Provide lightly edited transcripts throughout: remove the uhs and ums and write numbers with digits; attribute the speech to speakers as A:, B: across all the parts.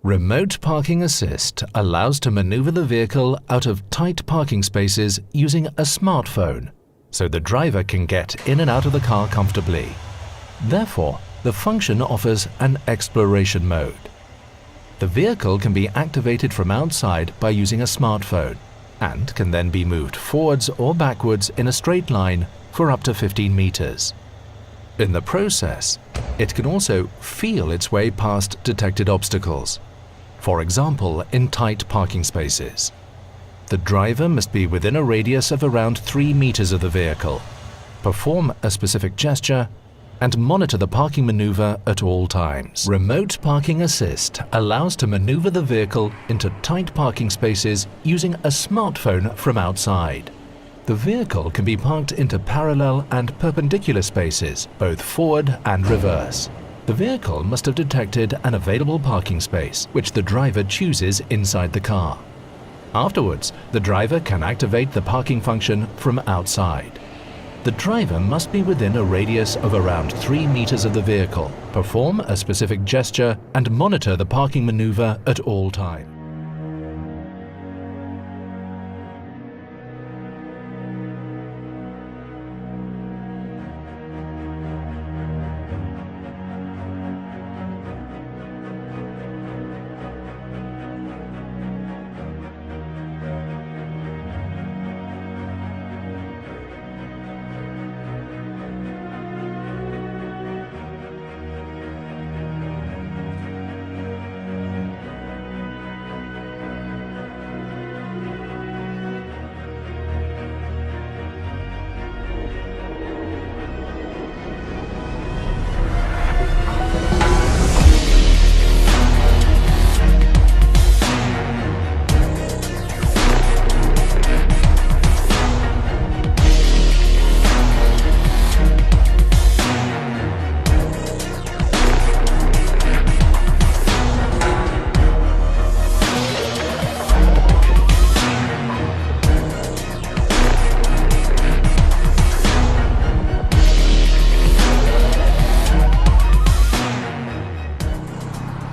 A: Remote Parking Assist allows to maneuver the vehicle out of tight parking spaces using a smartphone, so the driver can get in and out of the car comfortably. Therefore, the function offers an exploration mode. The vehicle can be activated from outside by using a smartphone and can then be moved forwards or backwards in a straight line for up to 15 meters. In the process, it can also feel its way past detected obstacles, for example in tight parking spaces. The driver must be within a radius of around 3 meters of the vehicle, perform a specific gesture, and monitor the parking maneuver at all times. Remote Parking Assist allows to maneuver the vehicle into tight parking spaces using a smartphone from outside. The vehicle can be parked into parallel and perpendicular spaces, both forward and reverse. The vehicle must have detected an available parking space, which the driver chooses inside the car. Afterwards, the driver can activate the parking function from outside. The driver must be within a radius of around 3 meters of the vehicle, perform a specific gesture, and monitor the parking maneuver at all times.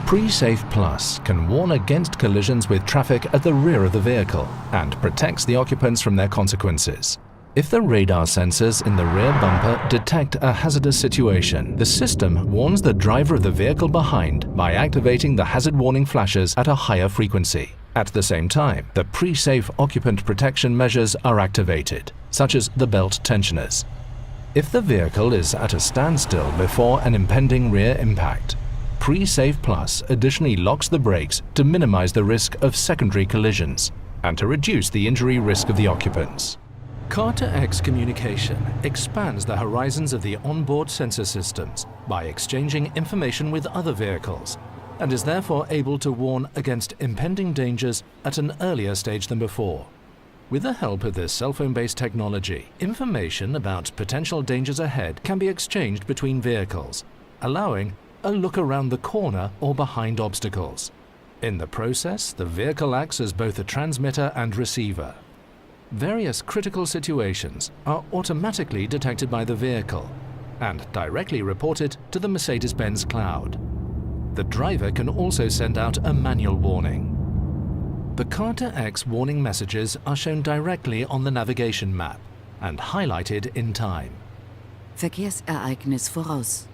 A: Pre-Safe Plus can warn against collisions with traffic at the rear of the vehicle and protects the occupants from their consequences. If the radar sensors in the rear bumper detect a hazardous situation, the system warns the driver of the vehicle behind by activating the hazard warning flashes at a higher frequency. At the same time, the pre-safe occupant protection measures are activated, such as the belt tensioners. If the vehicle is at a standstill before an impending rear impact, Pre-Safe Plus additionally locks the brakes to minimize the risk of secondary collisions and to reduce the injury risk of the occupants. Car-to-X communication expands the horizons of the onboard sensor systems by exchanging information with other vehicles and is therefore able to warn against impending dangers at an earlier stage than before. With the help of this cell phone-based technology, information about potential dangers ahead can be exchanged between vehicles, allowing a look around the corner or behind obstacles. In the process, the vehicle acts as both a transmitter and receiver. Various critical situations are automatically detected by the vehicle and directly reported to the Mercedes-Benz cloud. The driver can also send out a manual warning. The Car-to-X warning messages are shown directly on the navigation map and highlighted in time.
B: Verkehrsereignis voraus.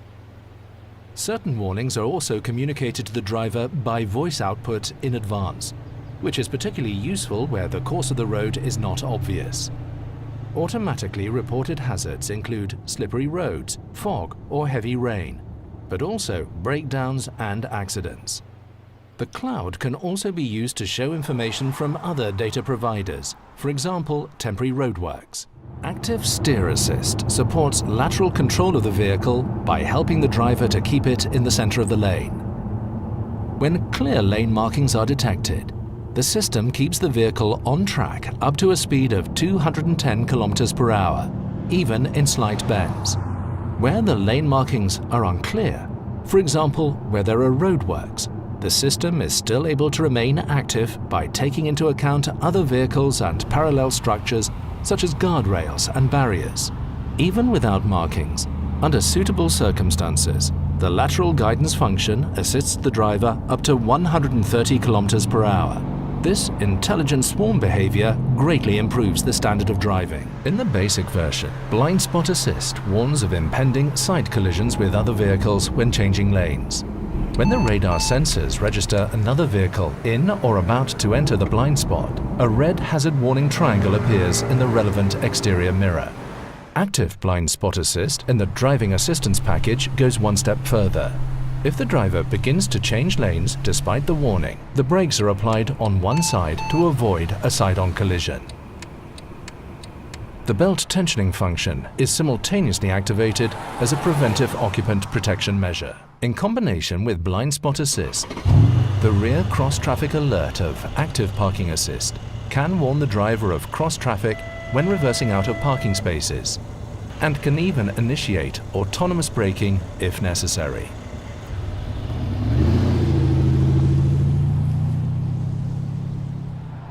A: Certain warnings are also communicated to the driver by voice output in advance, which is particularly useful where the course of the road is not obvious. Automatically reported hazards include slippery roads, fog or heavy rain, but also breakdowns and accidents. The cloud can also be used to show information from other data providers, for example, temporary roadworks. Active Steer Assist supports lateral control of the vehicle by helping the driver to keep it in the center of the lane. When clear lane markings are detected, the system keeps the vehicle on track up to a speed of 210 km per hour, even in slight bends. Where the lane markings are unclear, for example where there are roadworks, the system is still able to remain active by taking into account other vehicles and parallel structures such as guardrails and barriers. Even without markings, under suitable circumstances, The lateral guidance function assists the driver up to 130 km per hour. This intelligent swarm behavior greatly improves the standard of driving. In the basic version, blind spot assist warns of impending side collisions with other vehicles when changing lanes. When the radar sensors register another vehicle in or about to enter the blind spot, a red hazard warning triangle appears in the relevant exterior mirror. Active blind spot assist in the driving assistance package goes one step further. If the driver begins to change lanes despite the warning, the brakes are applied on one side to avoid a side-on collision. The belt tensioning function is simultaneously activated as a preventive occupant protection measure. In combination with blind spot assist, the rear cross-traffic alert of active parking assist can warn the driver of cross-traffic when reversing out of parking spaces, and can even initiate autonomous braking if necessary.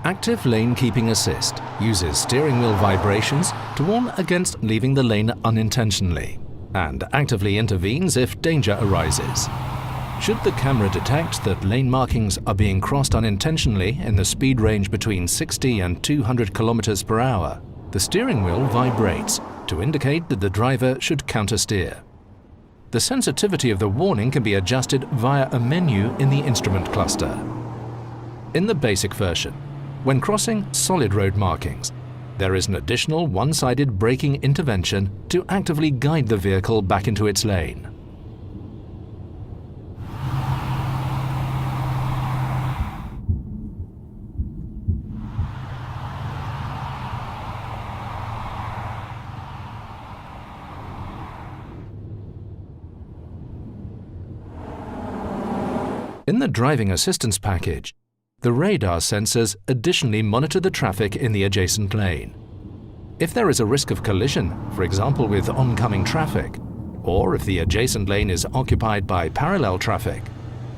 A: Active Lane Keeping Assist uses steering wheel vibrations to warn against leaving the lane unintentionally, and actively intervenes if danger arises. Should the camera detect that lane markings are being crossed unintentionally in the speed range between 60 and 200 km per hour, the steering wheel vibrates to indicate that the driver should countersteer. The sensitivity of the warning can be adjusted via a menu in the instrument cluster. In the basic version, when crossing solid road markings, there is an additional one-sided braking intervention to actively guide the vehicle back into its lane. In the driving assistance package, the radar sensors additionally monitor the traffic in the adjacent lane. If there is a risk of collision, for example with oncoming traffic, or if the adjacent lane is occupied by parallel traffic,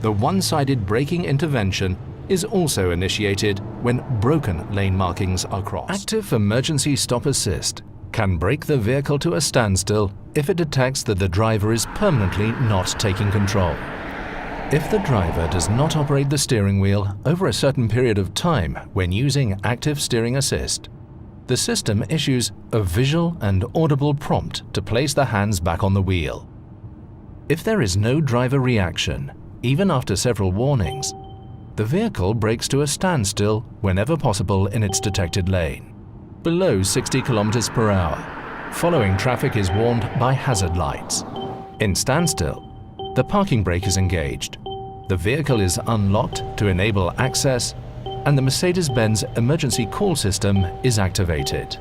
A: the one-sided braking intervention is also initiated when broken lane markings are crossed. Active Emergency Stop Assist can brake the vehicle to a standstill if it detects that the driver is permanently not taking control. If the driver does not operate the steering wheel over a certain period of time when using Active Steering Assist, the system issues a visual and audible prompt to place the hands back on the wheel. If there is no driver reaction, even after several warnings, the vehicle brakes to a standstill whenever possible in its detected lane, below 60 km per hour. Following traffic is warned by hazard lights. In standstill, the parking brake is engaged, the vehicle is unlocked to enable access, and the Mercedes-Benz emergency call system is activated.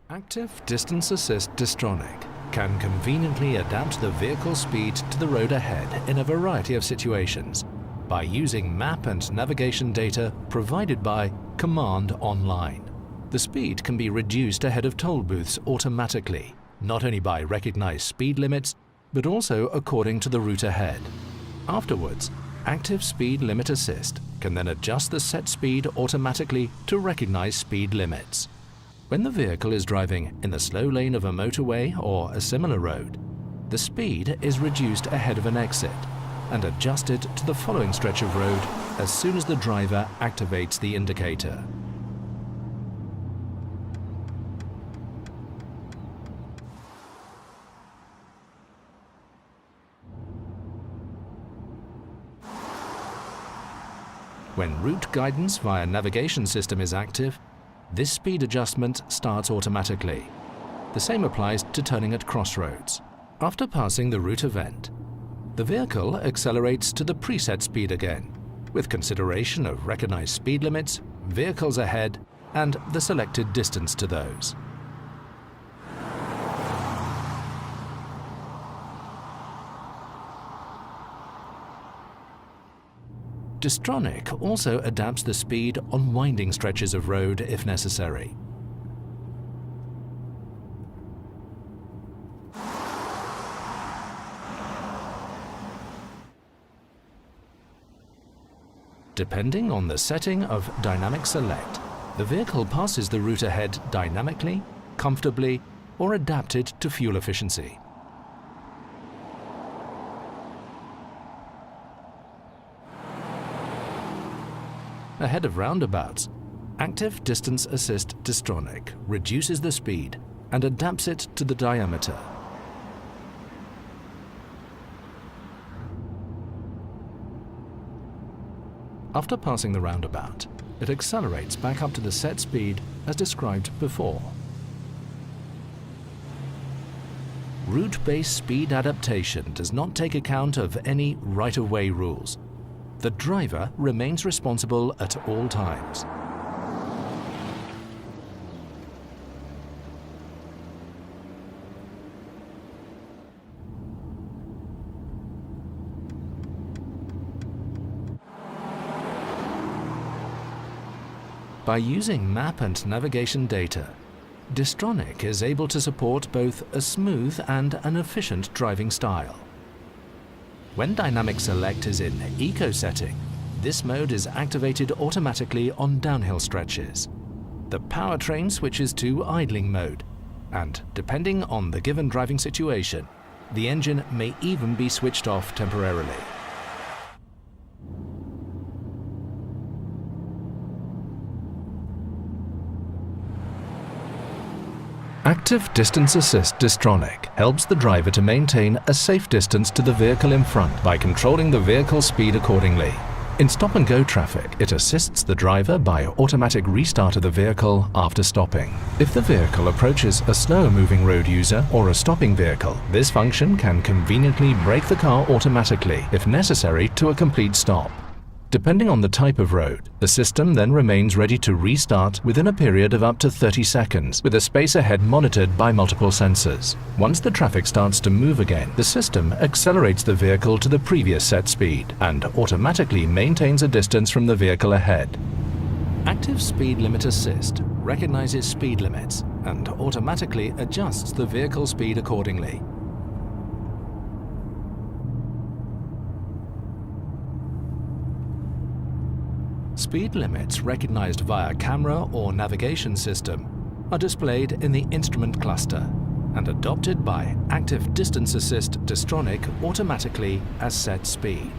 A: Active Distance Assist Distronic can conveniently adapt the vehicle speed to the road ahead in a variety of situations by using map and navigation data provided by Command Online. The speed can be reduced ahead of toll booths automatically, not only by recognized speed limits, but also according to the route ahead. Afterwards, Active Speed Limit Assist can then adjust the set speed automatically to recognize speed limits. When the vehicle is driving in the slow lane of a motorway or a similar road, the speed is reduced ahead of an exit and adjusted to the following stretch of road as soon as the driver activates the indicator. When route guidance via navigation system is active, this speed adjustment starts automatically. The same applies to turning at crossroads. After passing the route event, the vehicle accelerates to the preset speed again, with consideration of recognized speed limits, vehicles ahead, and the selected distance to those. Distronic also adapts the speed on winding stretches of road if necessary. Depending on the setting of Dynamic Select, The vehicle passes the route ahead dynamically, comfortably, or adapted to fuel efficiency. Ahead of roundabouts, Active Distance Assist Distronic reduces the speed and adapts it to the diameter. After passing the roundabout, it accelerates back up to the set speed as described before. Route-based speed adaptation does not take account of any right-of-way rules. The driver remains responsible at all times. By using map and navigation data, Distronic is able to support both a smooth and an efficient driving style. When Dynamic Select is in Eco setting, this mode is activated automatically on downhill stretches. The powertrain switches to idling mode, and depending on the given driving situation, the engine may even be switched off temporarily. Active Distance Assist Distronic helps the driver to maintain a safe distance to the vehicle in front by controlling the vehicle's speed accordingly. In stop-and-go traffic, it assists the driver by automatic restart of the vehicle after stopping. If the vehicle approaches a slower-moving road user or a stopping vehicle, this function can conveniently brake the car automatically if necessary to a complete stop. Depending on the type of road, the system then remains ready to restart within a period of up to 30 seconds, with a space ahead monitored by multiple sensors. Once the traffic starts to move again, the system accelerates the vehicle to the previous set speed and automatically maintains a distance from the vehicle ahead. Active Speed Limit Assist recognizes speed limits and automatically adjusts the vehicle speed accordingly. Speed limits recognized via camera or navigation system are displayed in the instrument cluster and adopted by Active Distance Assist Distronic automatically as set speed.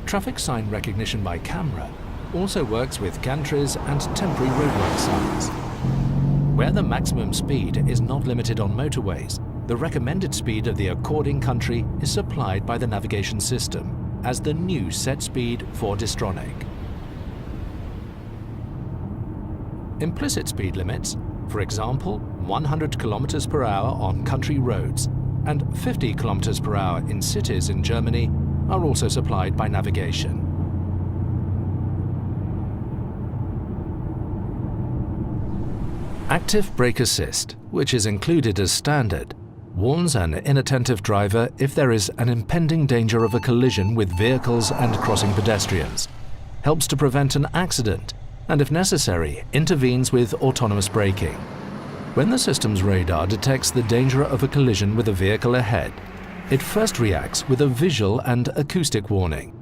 A: Traffic sign recognition by camera also works with gantries and temporary roadwork signs. Where the maximum speed is not limited on motorways, the recommended speed of the according country is supplied by the navigation system as the new set speed for Distronic. Implicit speed limits, for example, 100 km per hour on country roads and 50 km per hour in cities in Germany, are also supplied by navigation. Active Brake Assist, which is included as standard, warns an inattentive driver if there is an impending danger of a collision with vehicles and crossing pedestrians, helps to prevent an accident, and if necessary, intervenes with autonomous braking. When the system's radar detects the danger of a collision with a vehicle ahead, it first reacts with a visual and acoustic warning.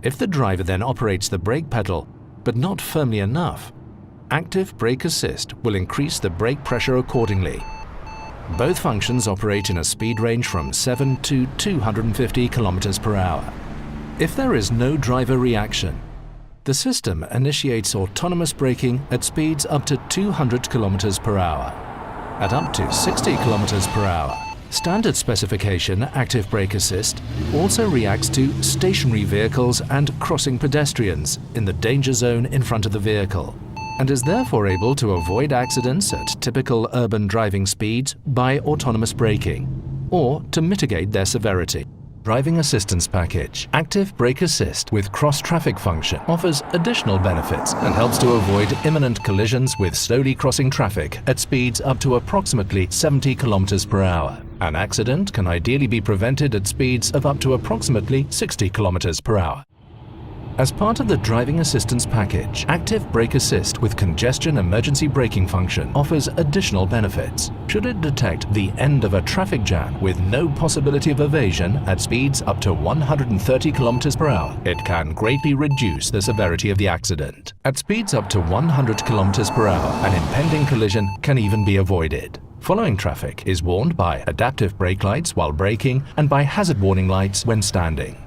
A: If the driver then operates the brake pedal, but not firmly enough, Active Brake Assist will increase the brake pressure accordingly. Both functions operate in a speed range from 7 to 250 km per hour. If there is no driver reaction, the system initiates autonomous braking at speeds up to 200 km per hour. At up to 60 km per hour, standard specification Active Brake Assist also reacts to stationary vehicles and crossing pedestrians in the danger zone in front of the vehicle, and is therefore able to avoid accidents at typical urban driving speeds by autonomous braking, or to mitigate their severity. Driving Assistance Package Active Brake Assist with cross-traffic function offers additional benefits and helps to avoid imminent collisions with slowly crossing traffic at speeds up to approximately 70 km per hour. An accident can ideally be prevented at speeds of up to approximately 60 km per hour. As part of the driving assistance package, Active Brake Assist with congestion emergency braking function offers additional benefits. Should it detect the end of a traffic jam with no possibility of evasion at speeds up to 130 km per hour, it can greatly reduce the severity of the accident. At speeds up to 100 km per hour, an impending collision can even be avoided. Following traffic is warned by adaptive brake lights while braking and by hazard warning lights when standing.